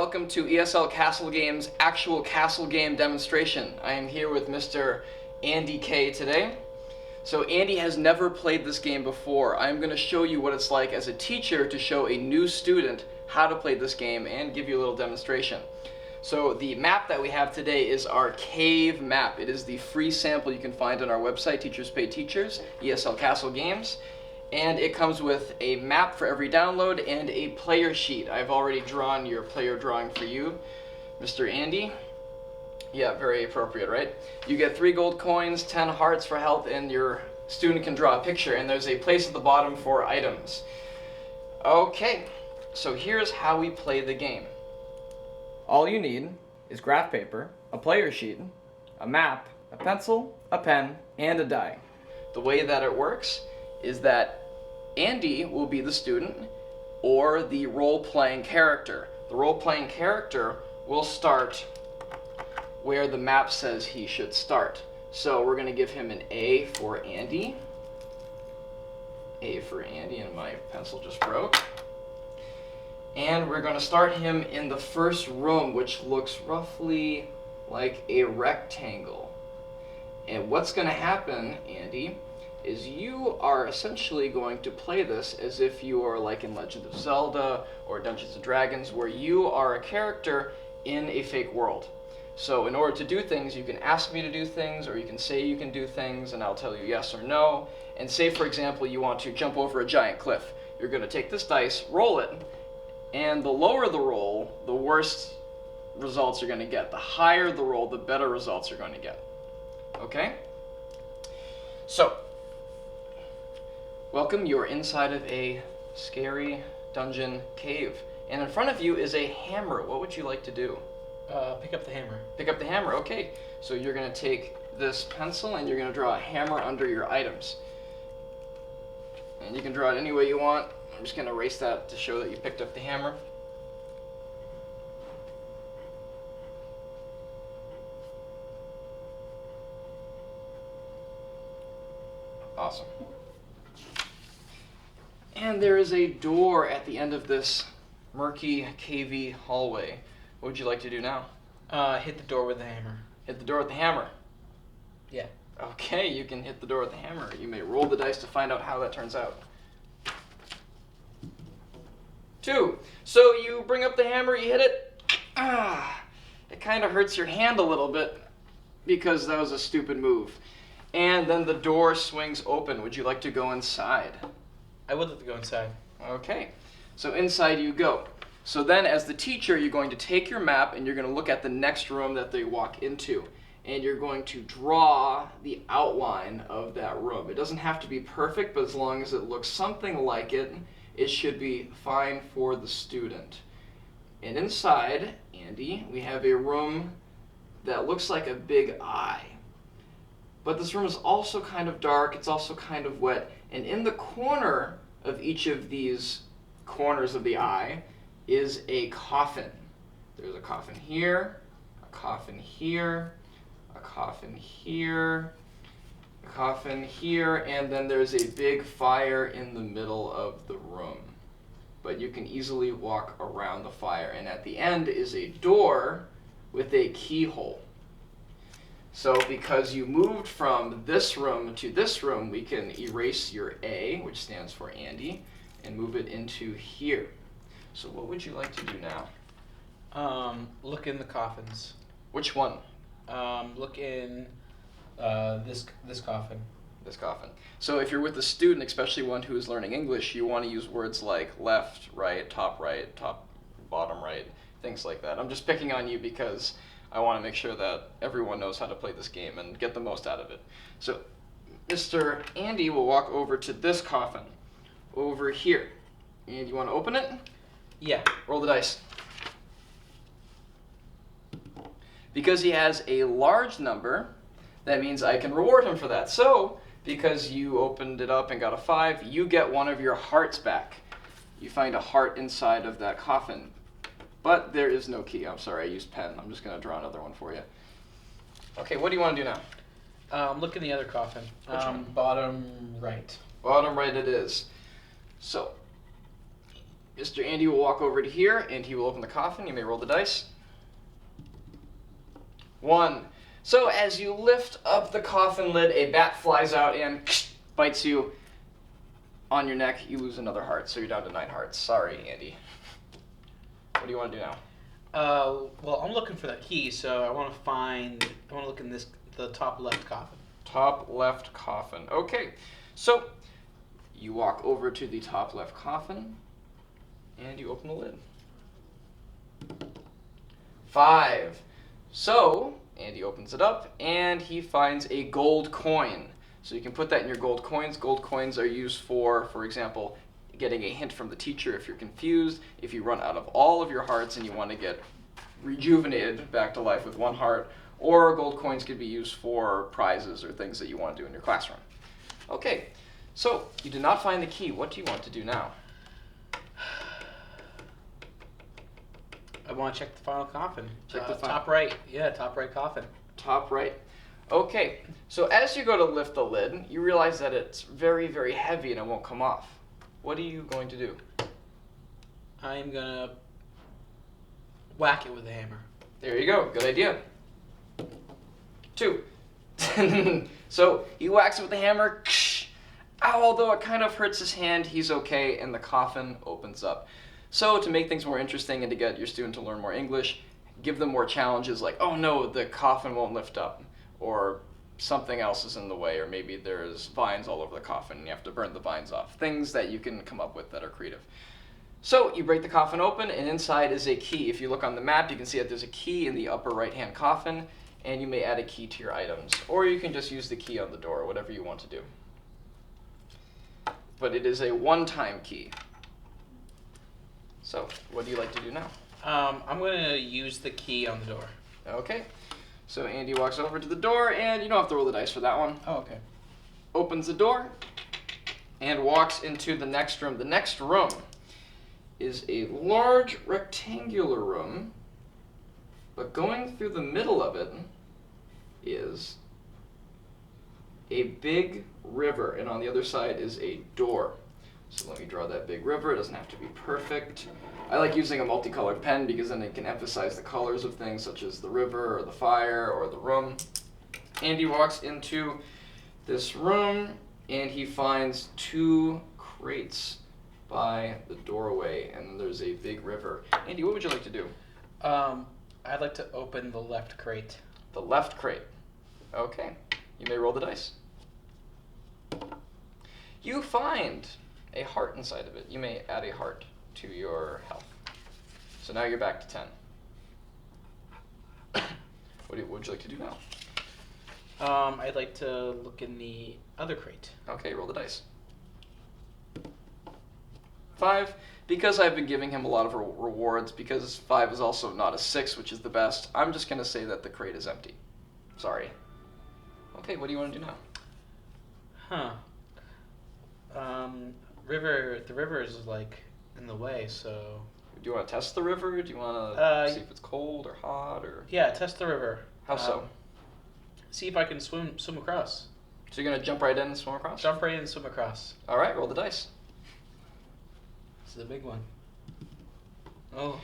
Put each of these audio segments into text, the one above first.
welcome to ESL Castle Games actual castle game demonstration. I am here with Mr. Andy K today. So Andy has never played this game before. I'm going to show you what it's like as a teacher to show a new student how to play this game and give you a little demonstration. So the map that we have today is our cave map. It is the free sample you can find on our website, Teachers Pay Teachers, ESL Castle Games. And it comes with a map for every download and a player sheet. I've already drawn your player drawing for you, Mr. Andy. Yeah, very appropriate, right? You get 3 gold coins, 10 hearts for health, and your student can draw a picture, and there's a place at the bottom for items. Okay, so here's how we play the game. All you need is graph paper, a player sheet, a map, a pencil, a pen, and a die. The way that it works is that Andy will be the student or the role-playing character. The role-playing character will start where the map says he should start. So we're going to give him an A for Andy. A for Andy, and my pencil just broke. And we're going to start him in the first room, which looks roughly like a rectangle. And what's going to happen, Andy, is you are essentially going to play this as if you are like in Legend of Zelda or Dungeons and Dragons, where you are a character in a fake world. So in order to do things, you can ask me to do things, or you can say you can do things, and I'll tell you yes or no. And say, for example, you want to jump over a giant cliff. You're going to take this dice, roll it, and the lower the roll, the worse results you're going to get. The higher the roll, the better results you're going to get. Okay? So, welcome, you're inside of a scary dungeon cave. And in front of you is a hammer. What would you like to do? Pick up the hammer. Pick up the hammer, okay. So you're going to take this pencil and you're going to draw a hammer under your items. And you can draw it any way you want. I'm just going to erase that to show that you picked up the hammer. Awesome. And there is a door at the end of this murky, cavey hallway. What would you like to do now? Hit the door with the hammer. Hit the door with the hammer. Yeah. Okay, you can hit the door with the hammer. You may roll the dice to find out how that turns out. 2. So you bring up the hammer, you hit it. It kind of hurts your hand a little bit because that was a stupid move. And then the door swings open. Would you like to go inside? I would like to go inside. Okay, so inside you go. So then as the teacher, you're going to take your map and you're going to look at the next room that they walk into. And you're going to draw the outline of that room. It doesn't have to be perfect, but as long as it looks something like it, it should be fine for the student. And inside, Andy, we have a room that looks like a big eye. But this room is also kind of dark, it's also kind of wet. And in the corner of each of these corners of the eye is a coffin. There's a coffin here, a coffin here, a coffin here, a coffin here, and then there's a big fire in the middle of the room. But you can easily walk around the fire. And at the end is a door with a keyhole. So because you moved from this room to this room, we can erase your A, which stands for Andy, and move it into here. So what would you like to do now? Look in the coffins. Which one? Look in this coffin. This coffin. So if you're with a student, especially one who is learning English, you want to use words like left, right, top, bottom right, things like that. I'm just picking on you because I want to make sure that everyone knows how to play this game and get the most out of it. So Mr. Andy will walk over to this coffin over here. And you want to open it? Yeah. Roll the dice. Because he has a large number, that means I can reward him for that. So, because you opened it up and got a 5, you get one of your hearts back. You find a heart inside of that coffin. But there is no key. I'm sorry, I used pen. I'm just going to draw another one for you. Okay, what do you want to do now? Look in the other coffin. Which one? Bottom right. Bottom right it is. So, Mr. Andy will walk over to here and he will open the coffin. You may roll the dice. 1. So as you lift up the coffin lid, a bat flies out and bites you on your neck. You lose another heart, so you're down to 9 hearts. Sorry, Andy. What do you want to do now? Well, I'm looking for that key, so I want to look in the top left coffin. Top left coffin. Okay, so you walk over to the top left coffin and you open the lid. 5. So Andy opens it up and he finds a gold coin. So you can put that in your gold coins. Gold coins are used for example, getting a hint from the teacher if you're confused, if you run out of all of your hearts and you want to get rejuvenated back to life with 1 heart, or gold coins could be used for prizes or things that you want to do in your classroom. Okay, so you did not find the key. What do you want to do now? I want to check the final coffin. Check the top right. Yeah, top right coffin. Top right. Okay, so as you go to lift the lid, you realize that it's very, very heavy and it won't come off. What are you going to do? I'm going to whack it with a hammer. There you go. Good idea. 2. So he whacks it with the hammer. Ow, although it kind of hurts his hand, he's okay, and the coffin opens up. So to make things more interesting and to get your student to learn more English, give them more challenges like, oh no, the coffin won't lift up, or something else is in the way, or maybe there's vines all over the coffin and you have to burn the vines off. Things that you can come up with that are creative. So you break the coffin open and inside is a key. If you look on the map, you can see that there's a key in the upper right-hand coffin, and you may add a key to your items. Or you can just use the key on the door, whatever you want to do. But it is a one-time key. So what do you like to do now? I'm going to use the key on the door. Okay. So Andy walks over to the door, and you don't have to roll the dice for that one. Oh, okay. Opens the door and walks into the next room. The next room is a large rectangular room, but going through the middle of it is a big river, and on the other side is a door. So let me draw that big river. It doesn't have to be perfect. I like using a multicolored pen because then it can emphasize the colors of things such as the river or the fire or the room. Andy walks into this room and he finds 2 crates by the doorway, and then there's a big river. Andy, what would you like to do? I'd like to open the left crate. The left crate. Okay. You may roll the dice. You find a heart inside of it. You may add a heart to your health. So now you're back to 10. What would you like to do now? I'd like to look in the other crate. Okay, roll the dice. 5. Because I've been giving him a lot of rewards, because 5 is also not a 6, which is the best, I'm just going to say that the crate is empty. Sorry. Okay, what do you want to do now? The river is like in the way, so... Do you want to test the river? Do you want to see if it's cold or hot or... Yeah, test the river. How so? See if I can swim across. So you're going to jump right in and swim across? Jump right in and swim across. All right, roll the dice. This is a big one. Oh.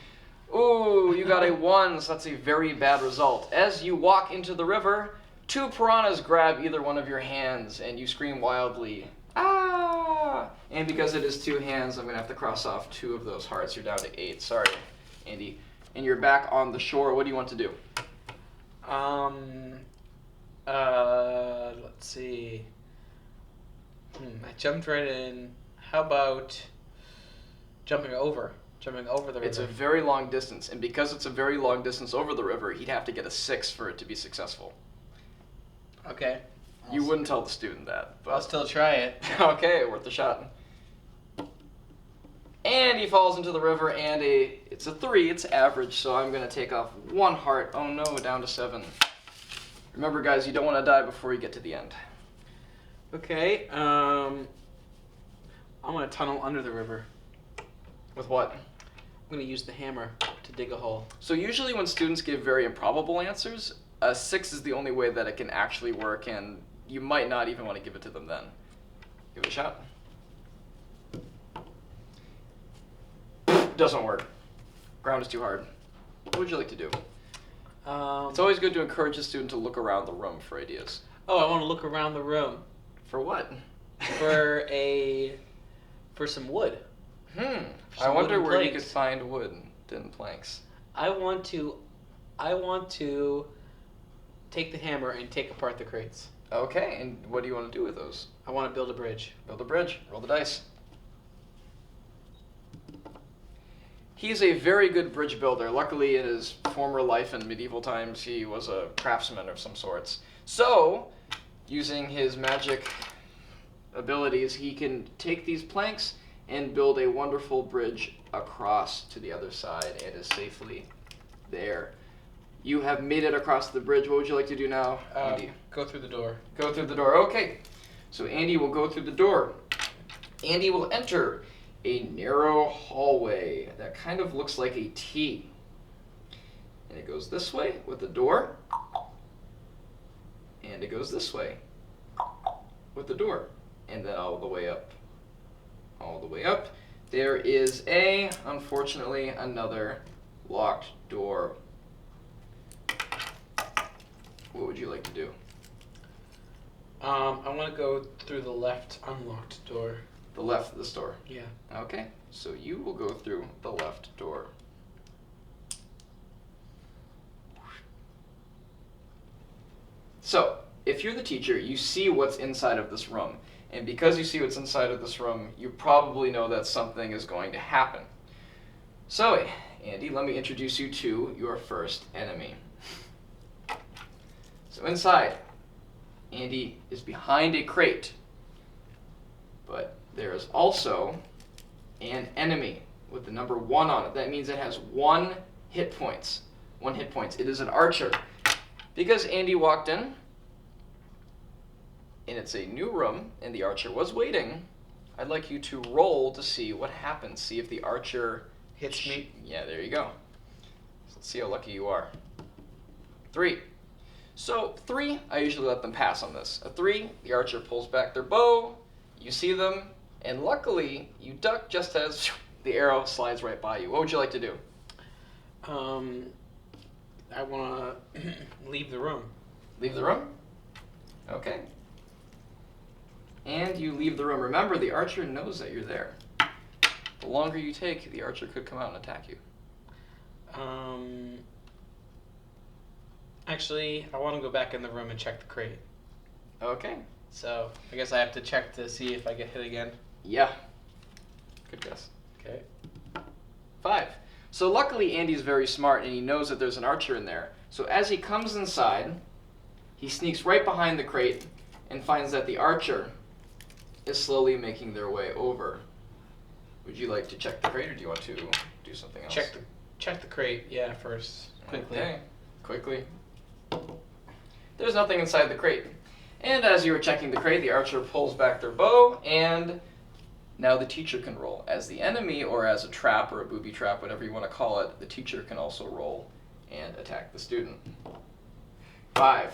Ooh, you got a 1, so that's a very bad result. As you walk into the river, 2 piranhas grab either one of your hands, and you scream wildly, ah! And because it is 2 hands, I'm going to have to cross off 2 of those hearts. You're down to 8. Sorry, Andy. And you're back on the shore. What do you want to do? Let's see. I jumped right in. How about jumping over the river? It's a very long distance, and because it's a very long distance over the river, he'd have to get a 6 for it to be successful. Okay. You wouldn't tell the student that, but... I'll still try it. Okay, worth a shot. And he falls into the river, and it's a 3, it's average, so I'm going to take off 1 heart. Oh no, down to 7. Remember, guys, you don't want to die before you get to the end. Okay, I'm going to tunnel under the river. With what? I'm going to use the hammer to dig a hole. So usually when students give very improbable answers, a 6 is the only way that it can actually work, and you might not even want to give it to them then. Give it a shot. Doesn't work. Ground is too hard. What would you like to do? It's always good to encourage the student to look around the room for ideas. Oh, I want to look around the room. For what? For some wood. I wonder where you could find wood and planks. I want to take the hammer and take apart the crates. Okay, and what do you want to do with those? I want to build a bridge. Build a bridge. Roll the dice. He's a very good bridge builder. Luckily, in his former life in medieval times, he was a craftsman of some sorts. So, using his magic abilities, he can take these planks and build a wonderful bridge across to the other side and is safely there. You have made it across the bridge. What would you like to do now, Andy? Go through the door. Go through the door. Okay. So Andy will go through the door. Andy will enter a narrow hallway that kind of looks like a T. And it goes this way with the door. And it goes this way with the door. And then all the way up. All the way up. There is unfortunately, another locked door. What would you like to do? I want to go through the left unlocked door. The left of the store? Yeah. Okay, so you will go through the left door. So, if you're the teacher, you see what's inside of this room. And because you see what's inside of this room, you probably know that something is going to happen. So, Andy, let me introduce you to your first enemy. So inside, Andy is behind a crate. But there is also an enemy with the number 1 on it. That means it has 1 hit points. 1 hit points. It is an archer. Because Andy walked in, and it's a new room, and the archer was waiting, I'd like you to roll to see what happens. See if the archer hits me. Yeah, there you go. So let's see how lucky you are. 3. So 3, I usually let them pass on this. A 3, the archer pulls back their bow, you see them, and luckily you duck just as the arrow slides right by you. What would you like to do? I want to leave the room. Leave the room? Okay. And you leave the room. Remember, the archer knows that you're there. The longer you take, the archer could come out and attack you. Actually, I want to go back in the room and check the crate. Okay. So, I guess I have to check to see if I get hit again. Yeah. Good guess. Okay. 5. So luckily Andy's very smart and he knows that there's an archer in there. So as he comes inside, he sneaks right behind the crate and finds that the archer is slowly making their way over. Would you like to check the crate or do you want to do something else? Check the crate, yeah, first. Quickly. Okay. Quickly. There's nothing inside the crate. And as you were checking the crate, the archer pulls back their bow, and now the teacher can roll. As the enemy, or as a trap, or a booby trap, whatever you want to call it, the teacher can also roll and attack the student. 5.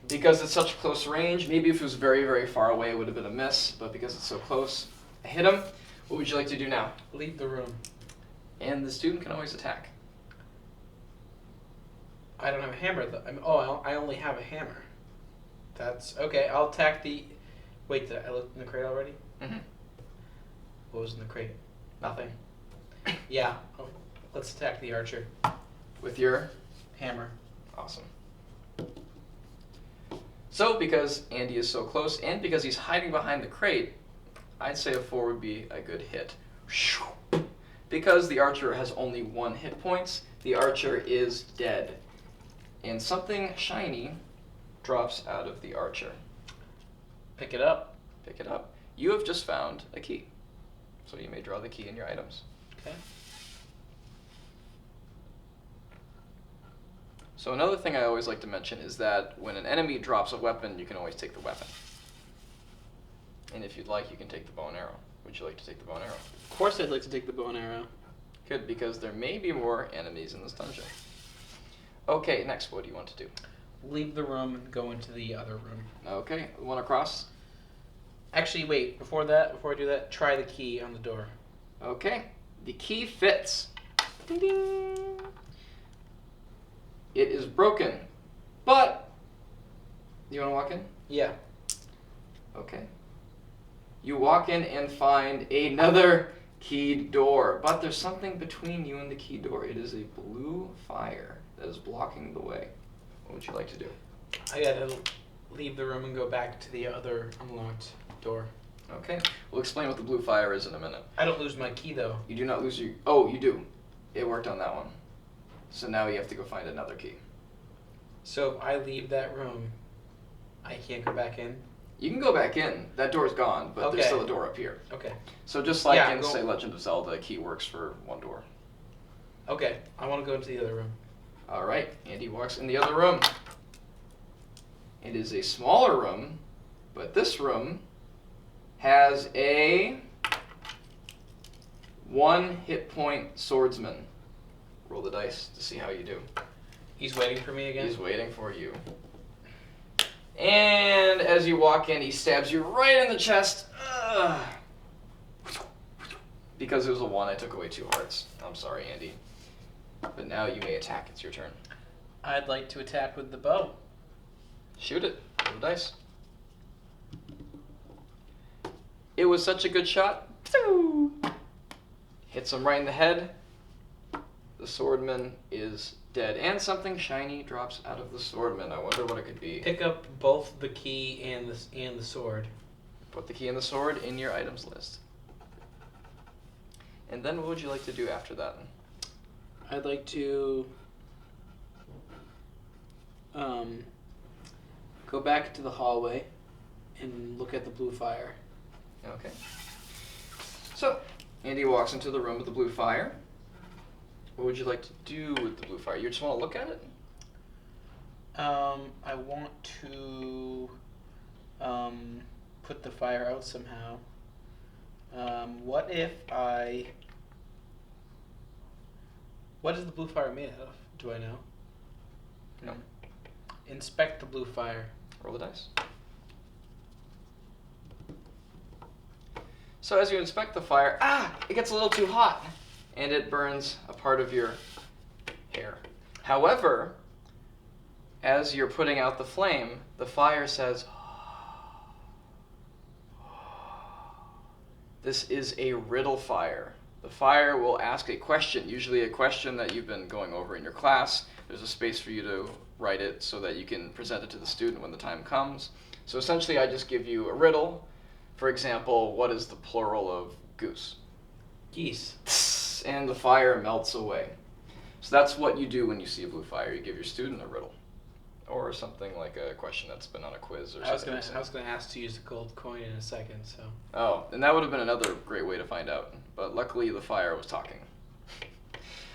Because it's such close range, maybe if it was very, very far away, it would have been a miss, but because it's so close, I hit him. What would you like to do now? Leave the room. And the student can always attack. I don't have a hammer, though. I only have a hammer. That's okay. I'll attack the. Wait, did I look in the crate already? Mm-hmm. What was in the crate? Nothing. Yeah. Oh, let's attack the archer. With your hammer. Awesome. So, because Andy is so close, and because he's hiding behind the crate, I'd say a 4 would be a good hit. Because the archer has only 1 hit points, the archer is dead. And something shiny drops out of the archer. Pick it up. Pick it up. You have just found a key. So you may draw the key in your items. Okay. So another thing I always like to mention is that when an enemy drops a weapon, you can always take the weapon. And if you'd like, you can take the bow and arrow. Would you like to take the bow and arrow? Of course I'd like to take the bow and arrow. Good, because there may be more enemies in this dungeon. Okay, next, what do you want to do? Leave the room and go into the other room. Okay, one across. Actually, wait. Before I do that, try the key on the door. Okay, the key fits. Ding ding. It is broken, but you want to walk in? Yeah. Okay. You walk in and find another keyed door, but there's something between you and the key door. It is a blue fire that is blocking the way. What would you like to do? I gotta leave the room and go back to the other unlocked door. Okay, we'll explain what the blue fire is in a minute. I don't lose my key though. You do not lose your... Oh, you do. It worked on that one. So now you have to go find another key. So if I leave that room, I can't go back in? You can go back in. That door's gone, but there's Okay. still a door up here. Okay. So just like Yeah, in, go- say, Legend of Zelda, a key works for one door. Okay, I want to go into the other room. All right, Andy walks in the other room. It is a smaller room, but this room has a 1 hit point swordsman. Roll the dice to see how you do. He's waiting for me again? He's waiting for you. And as you walk in, he stabs you right in the chest. Ugh. Because it was a 1, I took away 2 hearts. I'm sorry, Andy. But now you may attack. It's your turn. I'd like to attack with the bow. Shoot it. Roll the dice. It was such a good shot. Hits him right in the head. The swordman is dead. And something shiny drops out of the swordman. I wonder what it could be. Pick up both the key and the sword. Put the key and the sword in your items list. And then what would you like to do after that? I'd like to go back to the hallway and look at the blue fire. Okay. So, Andy walks into the room with the blue fire. What would you like to do with the blue fire? You just want to look at it? I want to put the fire out somehow. What is the blue fire made out of? Do I know? No. Inspect the blue fire. Roll the dice. So as you inspect the fire, it gets a little too hot, and it burns a part of your hair. However, as you're putting out the flame, the fire says, this is a riddle fire. The fire will ask a question, usually a question that you've been going over in your class. There's a space for you to write it so that you can present it to the student when the time comes. So essentially I just give you a riddle. For example, what is the plural of goose? Geese. And the fire melts away. So that's what you do when you see a blue fire. You give your student a riddle. Or something like a question that's been on a quiz or something. I was gonna ask to use the gold coin in a second, so. Oh, and that would have been another great way to find out. But luckily the fire was talking.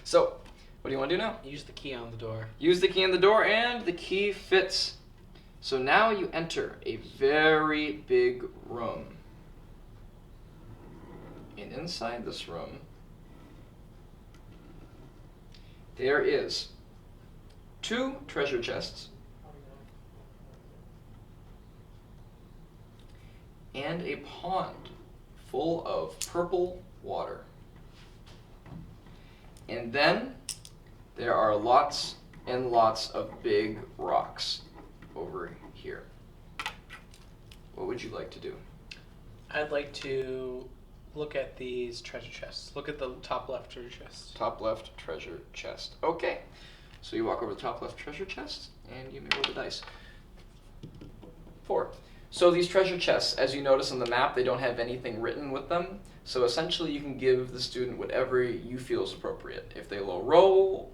So, what do you want to do now? Use the key on the door. Use the key on the door, and the key fits. So now you enter a very big room. And inside this room, there is 2 treasure chests and a pond full of purple water. And then there are lots and lots of big rocks over here. What would you like to do? I'd like to look at these treasure chests. Look at the top left treasure chest. Top left treasure chest. Okay. So you walk over to the top left treasure chest, and you may roll the dice. 4. So these treasure chests, as you notice on the map, they don't have anything written with them. So essentially you can give the student whatever you feel is appropriate. If they roll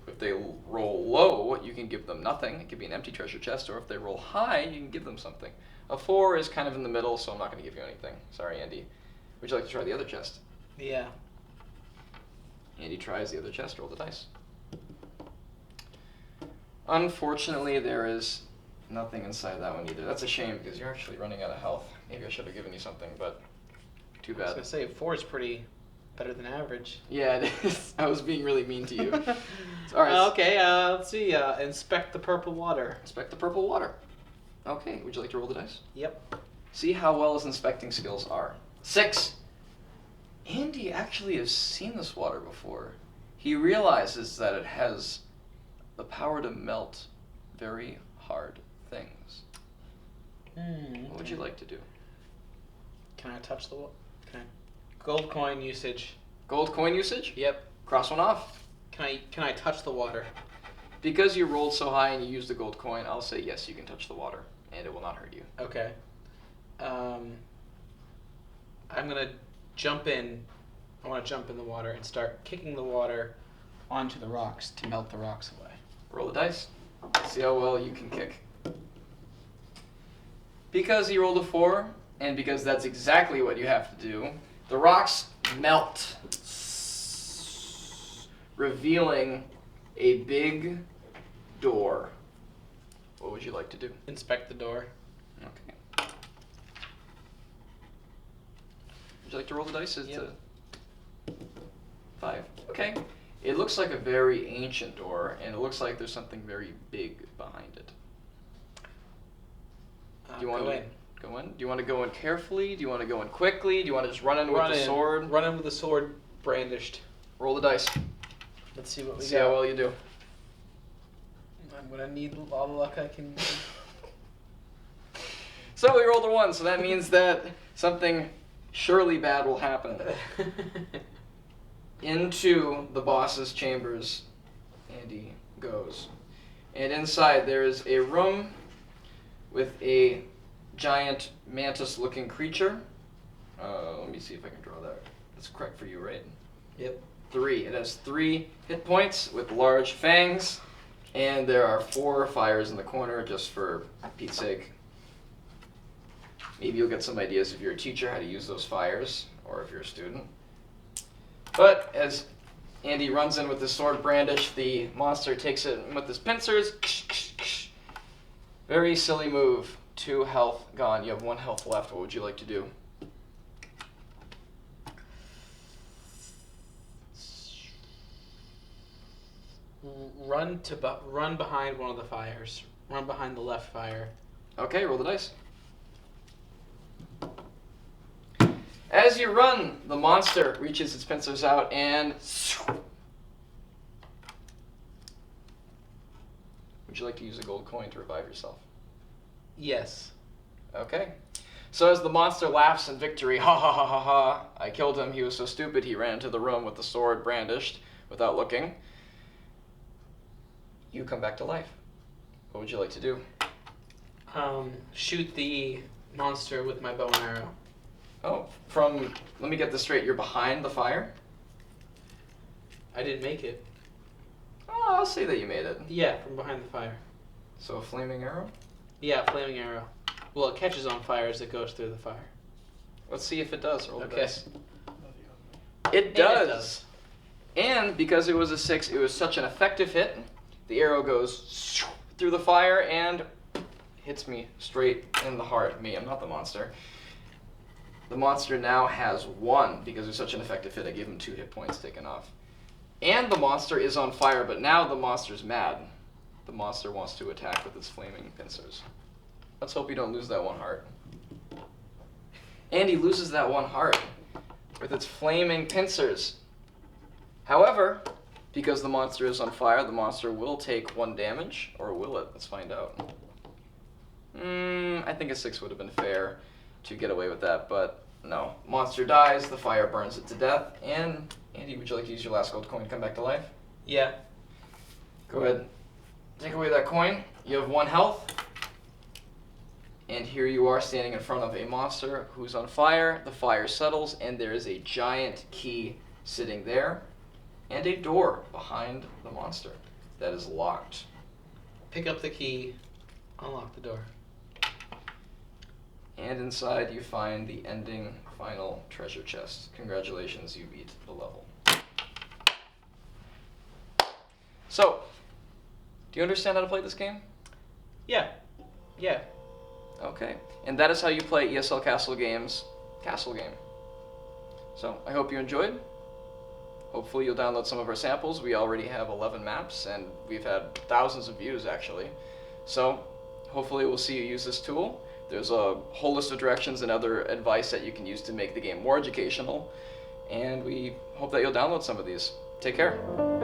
low, you can give them nothing. It could be an empty treasure chest, or if they roll high, you can give them something. A 4 is kind of in the middle, so I'm not going to give you anything. Sorry, Andy. Would you like to try the other chest? Yeah. Andy tries the other chest. Roll the dice. Unfortunately, there is nothing inside that one either. That's a shame, because you're actually running out of health. Maybe I should have given you something, but too I was bad. gonna say 4 is pretty better than average. Yeah, it is. I was being really mean to you. All right. Okay, let's see. Inspect the purple water. Inspect the purple water. Okay, would you like to roll the dice? Yep. See how well his inspecting skills are. 6. Andy actually has seen this water before. He realizes that it has the power to melt very hard things. What would you like to do? Can I touch the water? Can I? Gold coin usage. Gold coin usage? Yep. Cross one off. Can I touch the water? Because you rolled so high and you used the gold coin, I'll say yes, you can touch the water, and it will not hurt you. Okay. I'm gonna jump in. I want to jump in the water and start kicking the water onto the rocks to melt the rocks away. Roll the dice. See how well you can kick. Because he rolled a 4, and because that's exactly what you have to do, the rocks melt, revealing a big door. What would you like to do? Inspect the door. Okay. Would you like to roll the dice? Yep. 5. Okay. It looks like a very ancient door, and it looks like there's something very big behind it. Do you want go to in? go in? Do you want to go in carefully? Do you want to go in quickly? Do you want to just run in with the sword? Run in with the sword brandished. Roll the dice. Let's see what we See got. how well you do. I'm gonna need all the luck I can. So we rolled a 1, so that means that something surely bad will happen. Into the boss's chambers, Andy goes. And inside there is a room with a giant mantis-looking creature. Let me see if I can draw that. That's correct for you, right? Yep. 3. It has 3 hit points with large fangs, and there are 4 fires in the corner, just for Pete's sake. Maybe you'll get some ideas if you're a teacher how to use those fires, or if you're a student. But as Andy runs in with his sword brandished, the monster takes it with his pincers. Very silly move. 2 health gone. You have 1 health left. What would you like to do? Run behind one of the fires. Run behind the left fire. Okay, roll the dice. As you run, the monster reaches its pincers out and... Would you like to use a gold coin to revive yourself? Yes. Okay. So as the monster laughs in victory, ha ha ha ha ha, I killed him, he was so stupid he ran into the room with the sword brandished without looking. You come back to life. What would you like to do? Shoot the monster with my bow and arrow. Oh, let me get this straight, you're behind the fire? I didn't make it. Oh, I'll say that you made it. Yeah, from behind the fire. So a flaming arrow? Yeah, flaming arrow. Well, it catches on fire as it goes through the fire. Let's see if it does. Roll the Okay. dice. It does. And because it was a 6, it was such an effective hit. The arrow goes through the fire and hits me straight in the heart. Me, I'm not the monster. The monster now has 1 because it was such an effective hit. I gave him 2 hit points taken off. And the monster is on fire, but now the monster's mad. The monster wants to attack with its flaming pincers. Let's hope you don't lose that 1 heart. And he loses that 1 heart with its flaming pincers. However, because the monster is on fire, the monster will take 1 damage, or will it? Let's find out. I think a 6 would have been fair to get away with that, but no. Monster dies, the fire burns it to death, and Andy, would you like to use your last gold coin to come back to life? Yeah. Go ahead. Take away that coin. You have 1 health. And here you are standing in front of a monster who's on fire. The fire settles, and there is a giant key sitting there, and a door behind the monster that is locked. Pick up the key. Unlock the door. And inside you find the ending final treasure chest. Congratulations, you beat the level. So, do you understand how to play this game? Yeah. Yeah. Okay. And that is how you play ESL Castle Games Castle Game. So, I hope you enjoyed. Hopefully you'll download some of our samples. We already have 11 maps, and we've had thousands of views, actually. So, hopefully we'll see you use this tool. There's a whole list of directions and other advice that you can use to make the game more educational. and we hope that you'll download some of these. Take care.